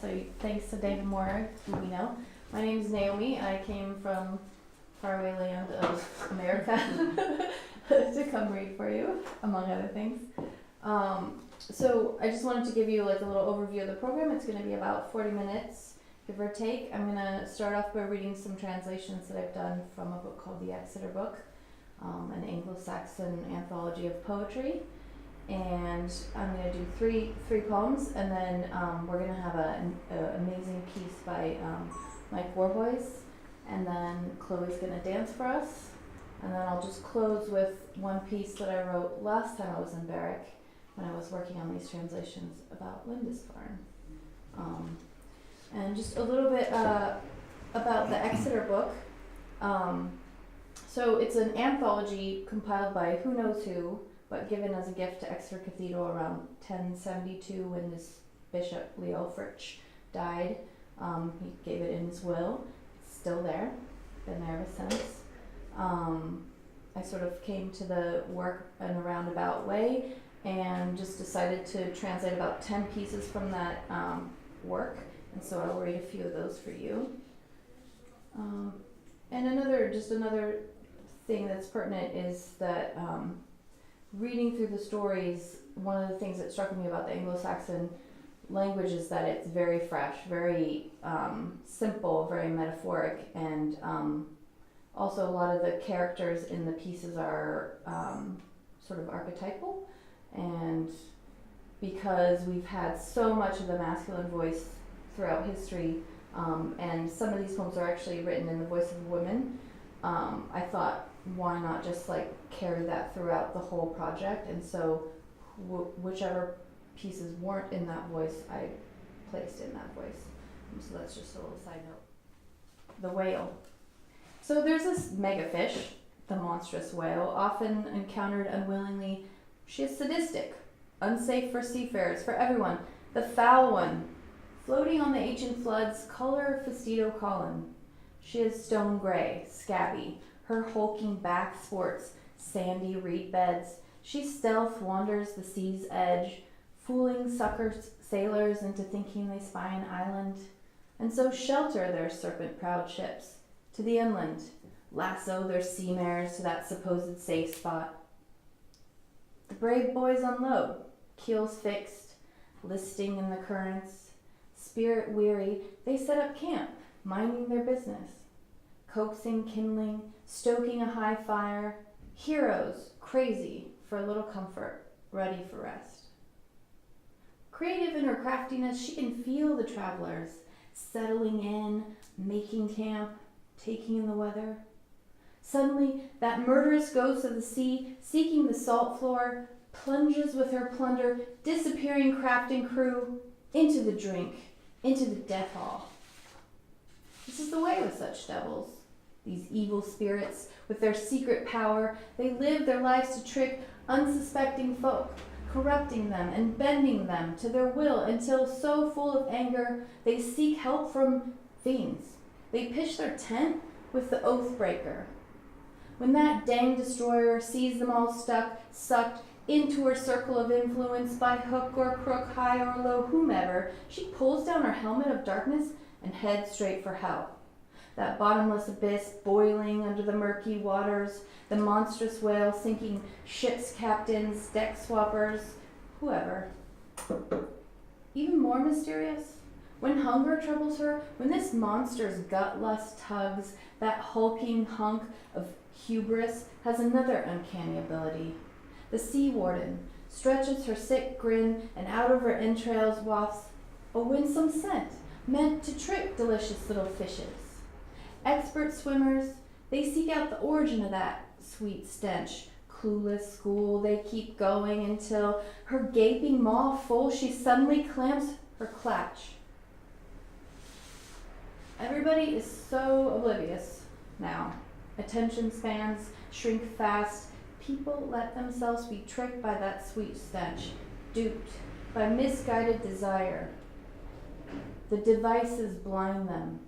so thanks to David Moore, who we know. My name is Naomi. I came from faraway land of America to come read for you, among other things. So I just wanted to give you like a little overview of the program. It's going to be about 40 minutes, give or take. I'm going to start off by reading some translations that I've done from a book called the Exeter Book, an Anglo-Saxon anthology of poetry. And I'm going to do three poems, and then we're going to have an amazing piece by Mike Warboys, and then Chloe's going to dance for us, and then I'll just close with one piece that I wrote last time I was in Berwick when I was working on these translations about Lindisfarne. And just a little bit about the Exeter book. So it's an anthology compiled by who knows who, but given as a gift to Exeter Cathedral around 1072 when this Bishop Leo Fritsch died. He gave it in his will. It's still there, been there ever since. I sort of came to the work in a roundabout way and just decided to translate about 10 pieces from that work, and so I'll read a few of those for you. And another thing that's pertinent is that reading through the stories, one of the things that struck me about the Anglo-Saxon language is that it's very fresh, very simple, very metaphoric, and also a lot of the characters in the pieces are sort of archetypal. And because we've had so much of the masculine voice throughout history, and some of these poems are actually written in the voice of women, I thought, why not just like carry that throughout the whole project? And so whichever pieces weren't in that voice, I placed in that voice. So that's just a little side note. The whale. So there's this mega fish, the monstrous whale, often encountered unwillingly. She is sadistic, unsafe for seafarers, for everyone. The foul one, floating on the ancient floods, color Fastidio Colin. She is stone gray, scabby. Her hulking back sports sandy reed beds. She stealth wanders the sea's edge, fooling suckers sailors into thinking they spy an island, and so shelter their serpent-proud ships to the inland, lasso their sea mares to that supposed safe spot. The brave boys unload, keels fixed, listing in the currents. Spirit weary, they set up camp, minding their business, coaxing kindling, stoking a high fire, heroes crazy for a little comfort, ready for rest. Creative in her craftiness, she can feel the travelers settling in, making camp, taking in the weather. Suddenly, that murderous ghost of the sea, seeking the salt floor, plunges with her plunder, disappearing craft and crew, into the drink, into the death hall. This is the way with such devils. These evil spirits, with their secret power, they live their lives to trick unsuspecting folk, corrupting them and bending them to their will until, so full of anger, they seek help from fiends. They pitch their tent with the oath-breaker. When that dang destroyer sees them all sucked into her circle of influence by hook or crook, high or low, whomever, she pulls down her helmet of darkness and heads straight for hell. That bottomless abyss boiling under the murky waters, the monstrous whale sinking ships' captains, deck swappers, whoever. Even more mysterious, when hunger troubles her, when this monster's gut lust tugs, that hulking hunk of hubris has another uncanny ability. The sea warden stretches her sick grin, and out of her entrails wafts a winsome scent meant to trick delicious little fishes. Expert swimmers, they seek out the origin of that sweet stench. Clueless school, they keep going until her gaping maw full, she suddenly clamps her clutch. Everybody is so oblivious now. Attention spans shrink fast. People let themselves be tricked by that sweet stench, duped by misguided desire. The devices blind them,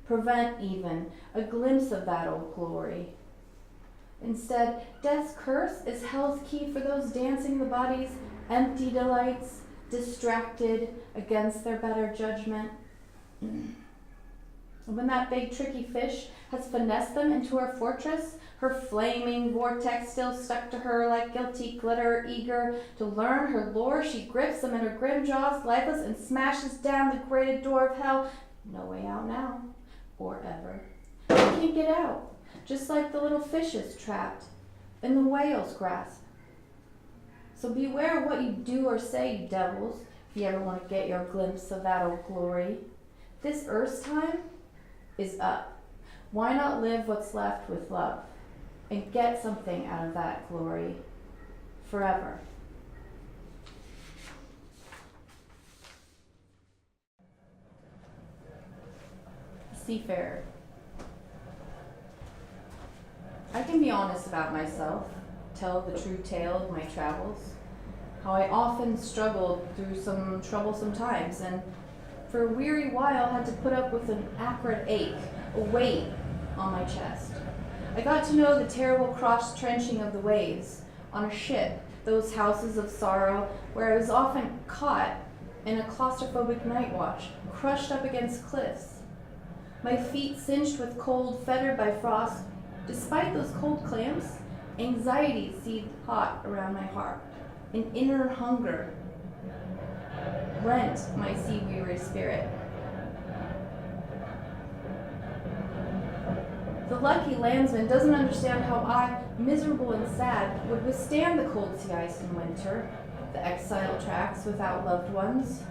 prevent even a glimpse of that old glory. Instead, death's curse is hell's key for those dancing the body's empty delights, distracted against their better judgment. When that big tricky fish has finessed them into her fortress, her flaming vortex still stuck to her like guilty glitter, eager to learn her lore, she grips them in her grim jaws, lifeless, and smashes down the grated door of hell. No way out now, or ever. They can't get out, just like the little fishes trapped in the whale's grasp. So beware of what you do or say, you devils, if you ever want to get your glimpse of that old glory. This earth's time is up. Why not live what's left with love and get something out of that glory forever? Seafarer. I can be honest about myself, tell the true tale of my travels, how I often struggled through some troublesome times, and for a weary while had to put up with an acrid ache, a weight on my chest. I got to know the terrible cross-trenching of the waves on a ship, those houses of sorrow where I was often caught in a claustrophobic night watch, crushed up against cliffs. My feet cinched with cold, fettered by frost. Despite those cold clamps, anxiety seethed hot around my heart. An inner hunger rent my sea-weary spirit. The lucky landsman doesn't understand how I, miserable and sad, would withstand the cold sea ice in winter, the exile tracks without loved ones.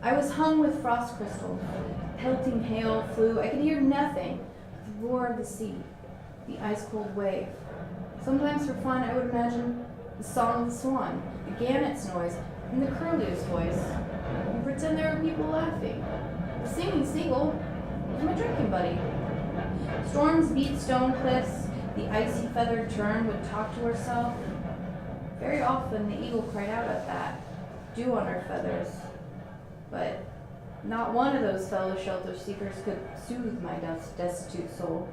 I was hung with frost crystals. Pelting hail flew. I could hear nothing but the roar of the sea, the ice-cold wave. Sometimes for fun I would imagine the song of the swan, the gannet's noise, and the curlew's voice, and pretend there were people laughing. The singing seagull was my drinking buddy. Storms beat stone cliffs. The icy feathered tern would talk to herself. Very often the eagle cried out at that, dew on her feathers. But not one of those fellow shelter seekers could soothe my destitute soul.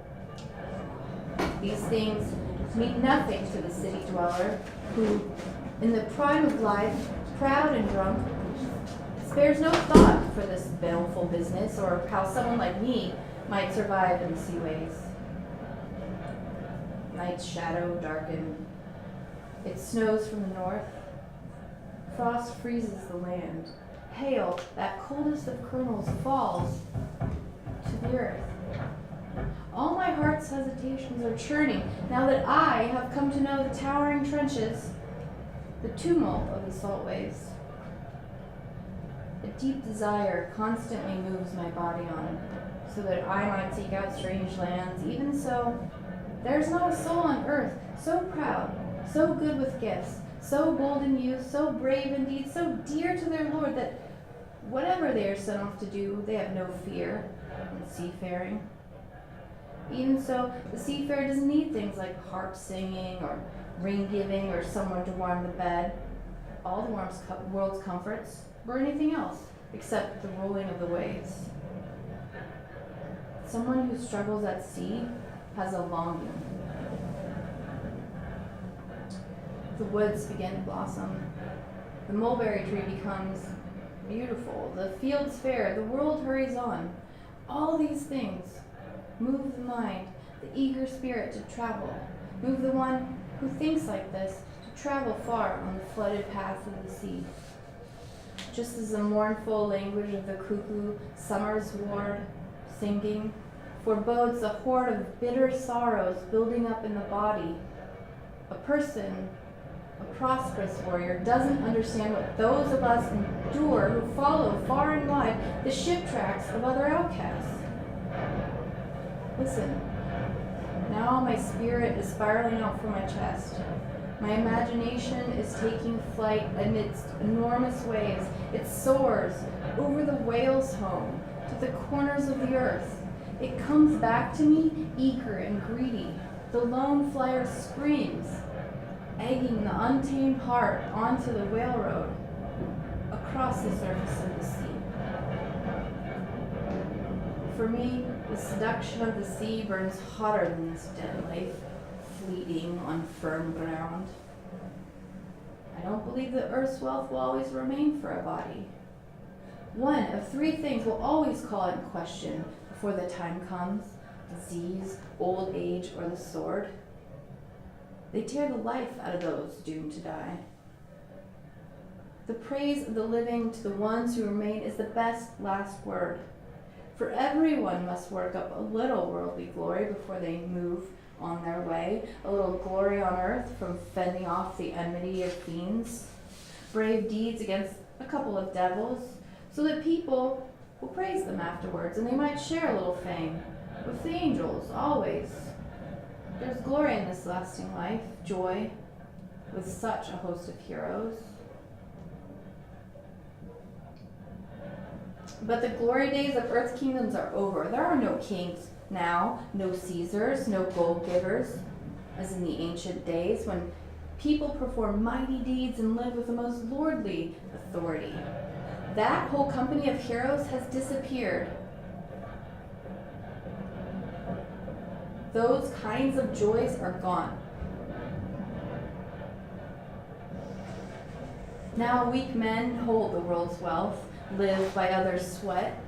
These things mean nothing to the city dweller, who, in the prime of life, proud and drunk, spares no thought for this baleful business or how someone like me might survive in the seaways. Night's shadow darkened. It snows from the north. Frost freezes the land. Hail, that coldest of kernels, falls to the earth. All my heart's hesitations are churning now that I have come to know the towering trenches, the tumult of the salt waves. A deep desire constantly moves my body on, so that I might seek out strange lands. Even so, there's not a soul on earth so proud, so good with gifts, so bold in youth, so brave indeed, so dear to their Lord that whatever they are sent off to do, they have no fear in seafaring. Even so, the seafarer doesn't need things like harp singing or ring giving or someone to warm the bed, all the world's comforts, or anything else except the rolling of the waves. Someone who struggles at sea has a longing. The woods begin to blossom. The mulberry tree becomes beautiful. The fields fair. The world hurries on. All these things move the mind, the eager spirit to travel. Move the one who thinks like this to travel far on the flooded paths of the sea. Just as the mournful language of the cuckoo, summer's ward, singing, forebodes a horde of bitter sorrows building up in the body, a person, a prosperous warrior, doesn't understand what those of us endure who follow far and wide the ship tracks of other outcasts. Listen, now my spirit is spiraling out from my chest. My imagination is taking flight amidst enormous waves. It soars over the whale's home to the corners of the earth. It comes back to me eager and greedy. The lone flyer screams, egging the untamed heart onto the whale road across the surface of the sea. For me, the seduction of the sea burns hotter than this dead life, fleeting on firm ground. I I don't believe that earth's wealth will always remain for a body. One of three things will always call it in question before the time comes: disease, old age, or the sword. They tear the life out of those doomed to die. The praise of the living to the ones who remain is the best last word. For everyone must work up a little worldly glory before they move on their way, a little glory on earth from fending off the enmity of fiends, brave deeds against a couple of devils, so that people will praise them afterwards, and they might share a little fame with the angels always. There's glory in this lasting life, joy, with such a host of heroes. But the glory days of earth's kingdoms are over. There are no kings now, no Caesars, no gold givers, as in the ancient days when people perform mighty deeds and live with the most lordly authority. That whole company of heroes has disappeared. Those kinds of joys are gone. Now weak men hold the world's wealth, live by others' sweat.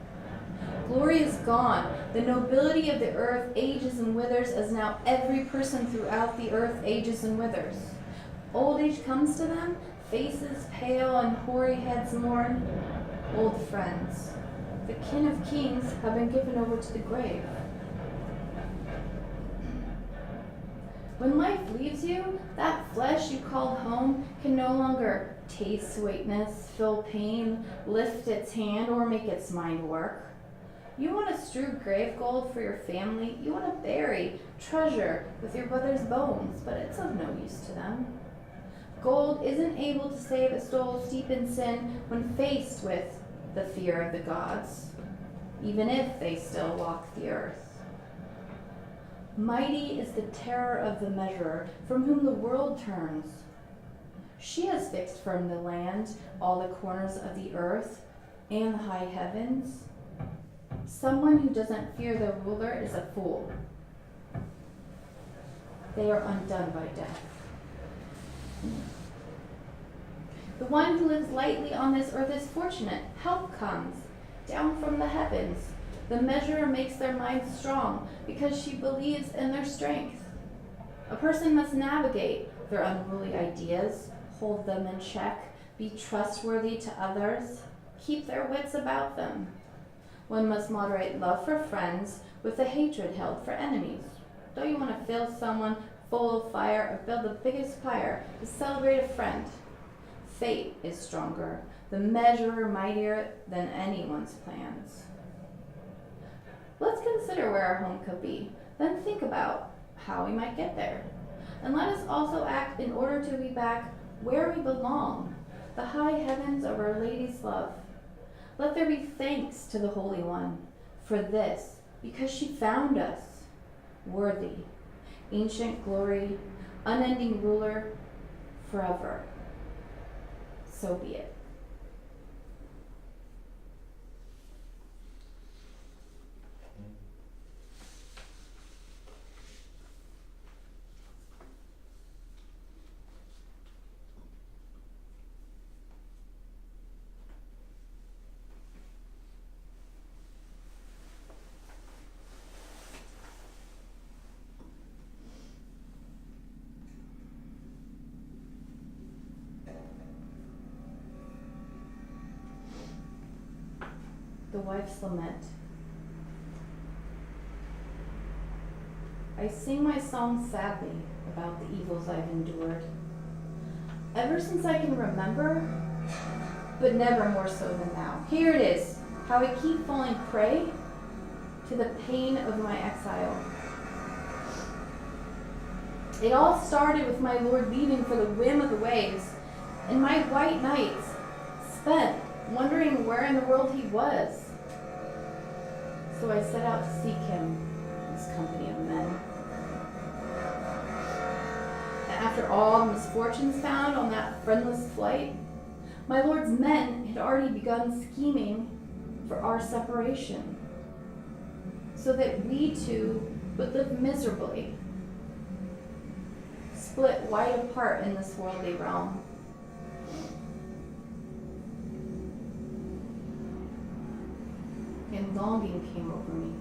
Glory is gone. The nobility of the earth ages and withers, as now every person throughout the earth ages and withers. Old age comes to them, faces pale and hoary heads mourn. Old friends, the kin of kings, have been given over to the grave. When life leaves you, that flesh you called home can no longer taste sweetness, feel pain, lift its hand, or make its mind work. You want to strew grave gold for your family. You want to bury treasure with your brother's bones, but it's of no use to them. Gold isn't able to save a soul steep in sin when faced with the fear of the gods, even if they still walk the earth. Mighty is the terror of the measurer, from whom the world turns. She has fixed firm the land, all the corners of the earth, and the high heavens. Someone who doesn't fear the ruler is a fool. They are undone by death. The one who lives lightly on this earth is fortunate. Help comes down from the heavens. The measurer makes their minds strong because she believes in their strength. A person must navigate their unruly ideas, hold them in check, be trustworthy to others, keep their wits about them. One must moderate love for friends with the hatred held for enemies. Don't you want to fill someone full of fire or build the biggest pyre to celebrate a friend? Fate is stronger, the measurer mightier than anyone's plans. Let's consider where our home could be, then think about how we might get there. And let us also act in order to be back where we belong, the high heavens of Our Lady's love. Let there be thanks to the Holy One for this, because she found us worthy, ancient glory, unending ruler, forever. So be it. The Wife's Lament. I sing my song sadly about the evils I've endured, ever since I can remember, but never more so than now. Here it is, how I keep falling prey to the pain of my exile. It all started with my Lord leaving for the whim of the waves, and my white nights spent wondering where in the world he was. So I set out to seek him in this company of men. And after all the misfortunes found on that friendless flight, my Lord's men had already begun scheming for our separation, so that we two would live miserably, split wide apart in this worldly realm. and longing came over me.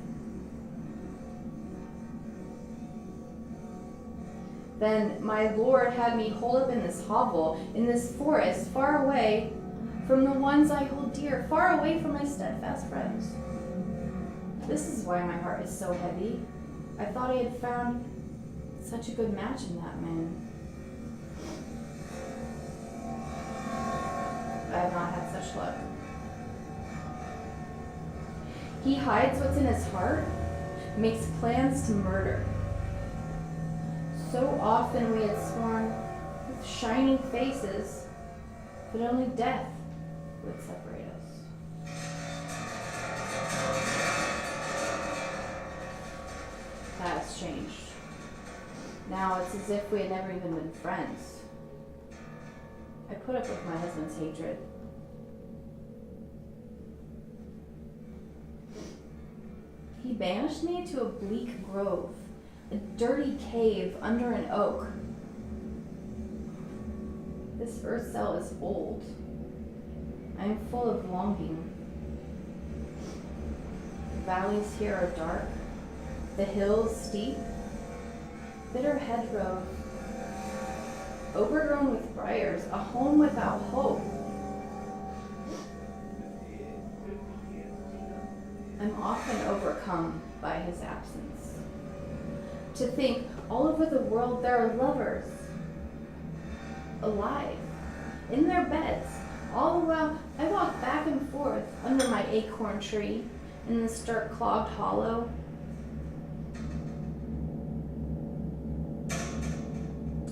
Then my Lord had me hold up in this hovel, in this forest, far away from the ones I hold dear, far away from my steadfast friends. This is why my heart is so heavy. I thought I had found such a good match in that man. I have not had such luck. He hides what's in his heart, makes plans to murder. So often we had sworn with shining faces, but only death would separate us. That has changed. Now it's as if we had never even been friends. I put up with my husband's hatred. He banished me to a bleak grove, a dirty cave under an oak. This earth cell is old. I am full of longing. The valleys here are dark, the hills steep, bitter hedgerows, overgrown with briars, a home without hope. I'm often overcome by his absence. To think all over the world there are lovers, alive, in their beds. All the while I walk back and forth under my acorn tree in this dark clogged hollow.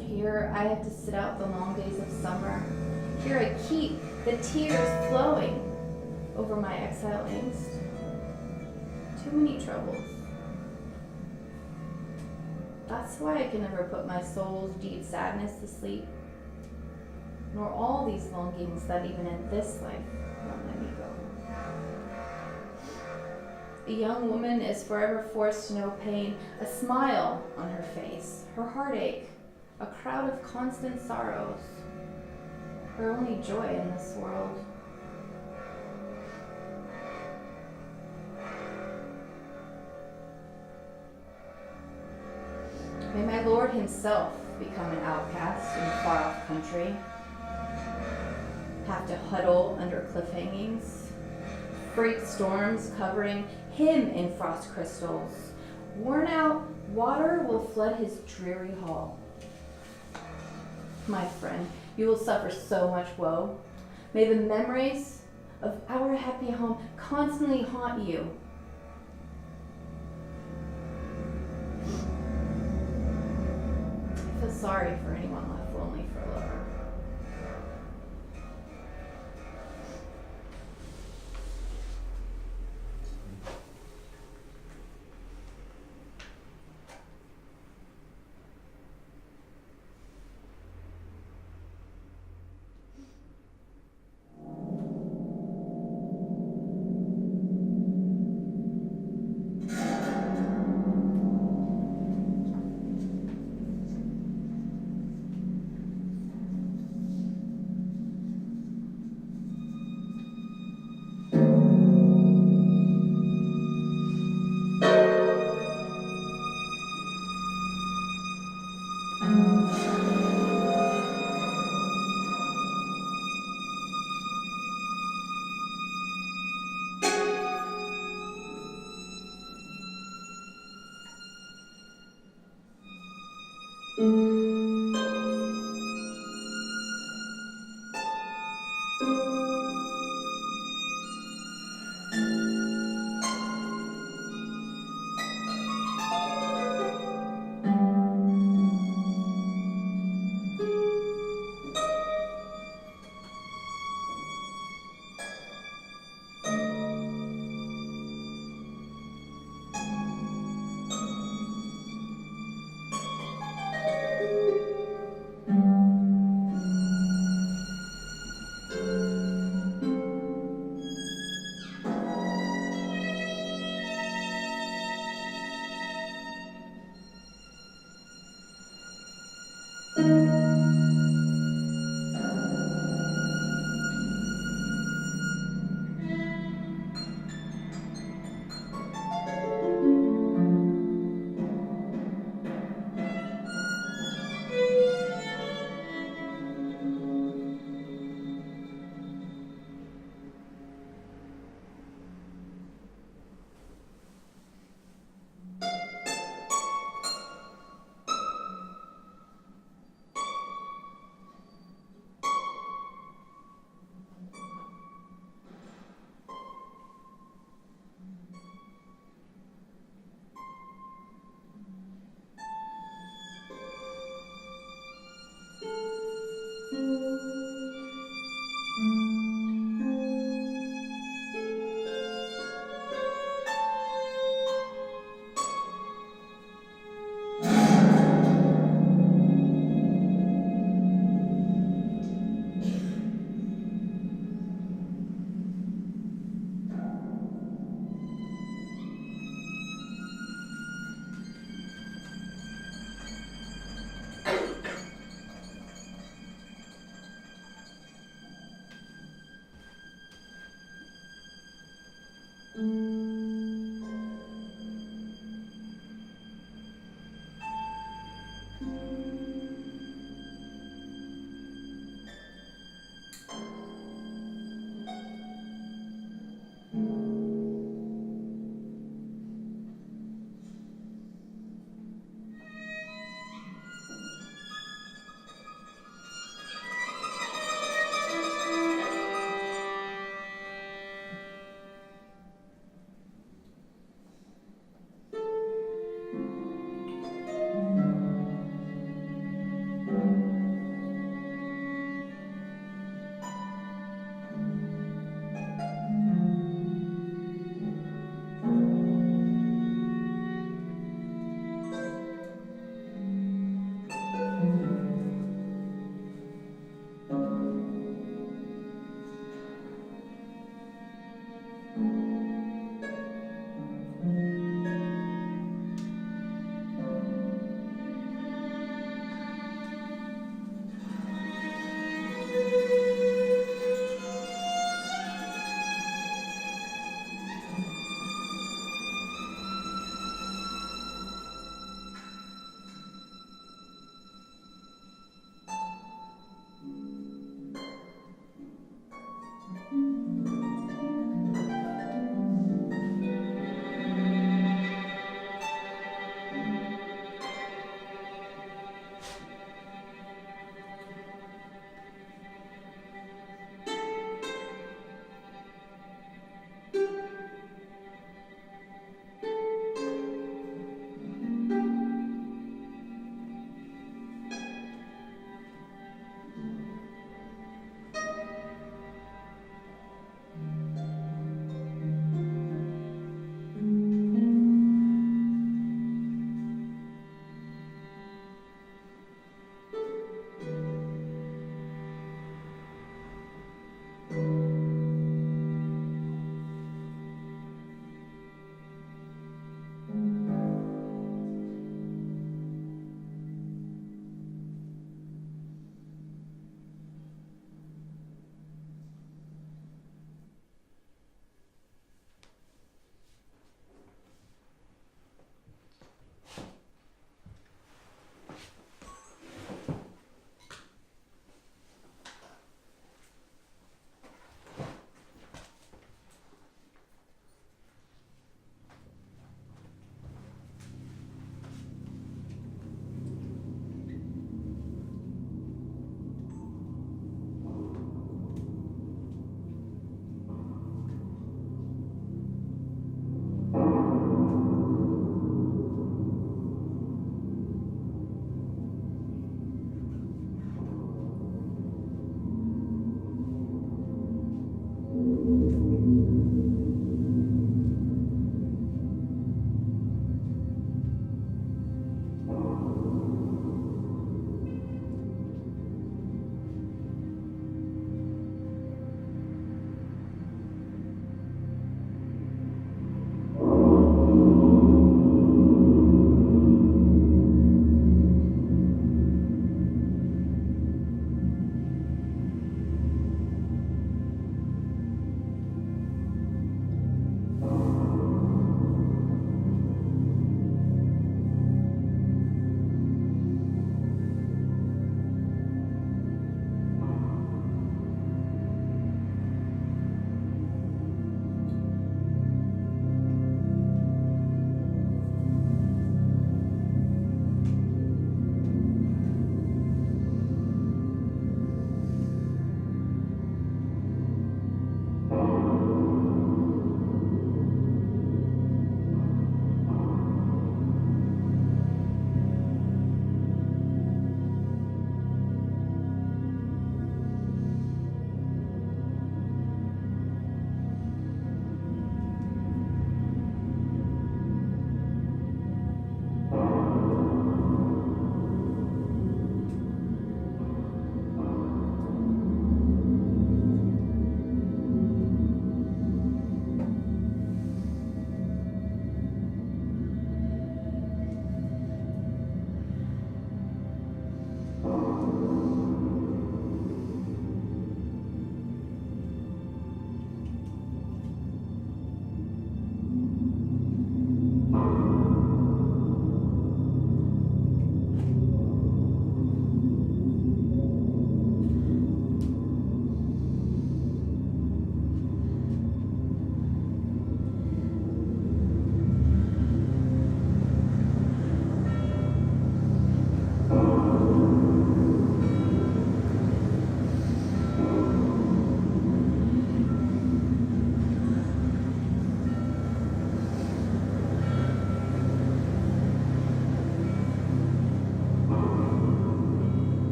Here I have to sit out the long days of summer. Here I keep the tears flowing over my exile angst. Too many troubles. That's why I can never put my soul's deep sadness to sleep, nor all these longings that even in this life won't let me go. A young woman is forever forced to know pain, a smile on her face, her heartache, a crowd of constant sorrows, her only joy in this world. May my Lord himself become an outcast in a far-off country, have to huddle under cliff hangings, freight storms covering him in frost crystals. Worn out, water will flood his dreary hall. My friend, you will suffer so much woe. May the memories of our happy home constantly haunt you. I feel sorry for anyone left lonely for a lover.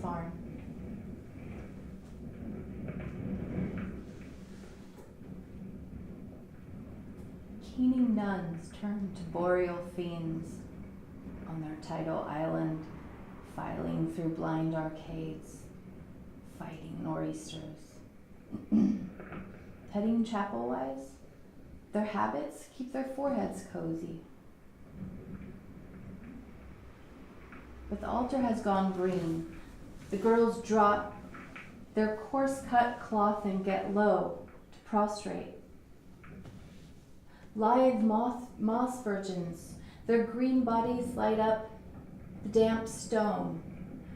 farm. Keening nuns turn to boreal fiends on their tidal island, filing through blind arcades, fighting nor'easters. Heading chapel-wise, their habits keep their foreheads cozy. But the altar has gone green. The girls drop their coarse-cut cloth and get low to prostrate. Lithe moss virgins, their green bodies light up the damp stone.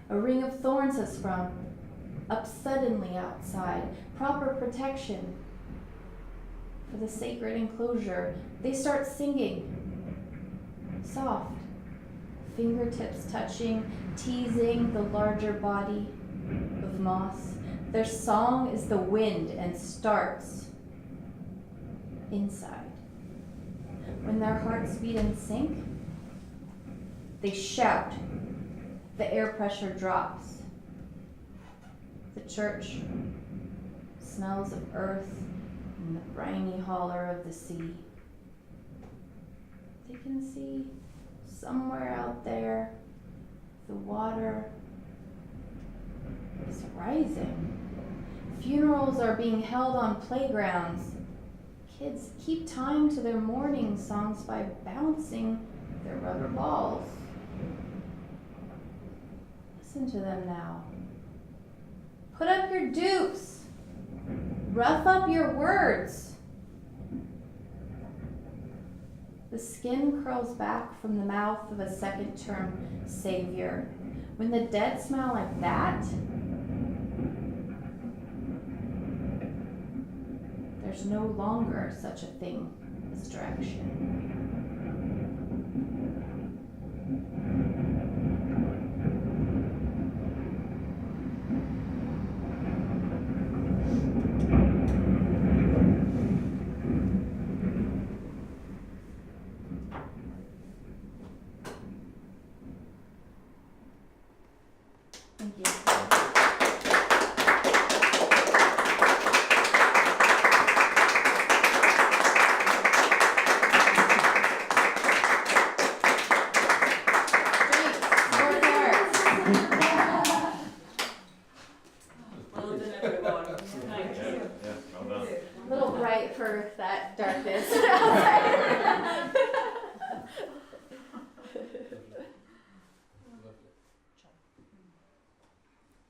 A ring of thorns has sprung up suddenly outside, proper protection for the sacred enclosure. They start singing, soft, fingertips touching, teasing the larger body of moss. Their song is the wind and starts inside. When their hearts beat in sync, they shout. The air pressure drops. The church smells of earth and the briny holler of the sea. They can see somewhere out there the water is rising. Funerals are being held on playgrounds. Kids keep time to their mourning songs by bouncing their rubber balls. Listen to them now. Put up your dukes. Rough up your words. The skin curls back from the mouth of a second-term savior. When the dead smile like that, there's no longer such a thing as direction. Thank you. For that darkness.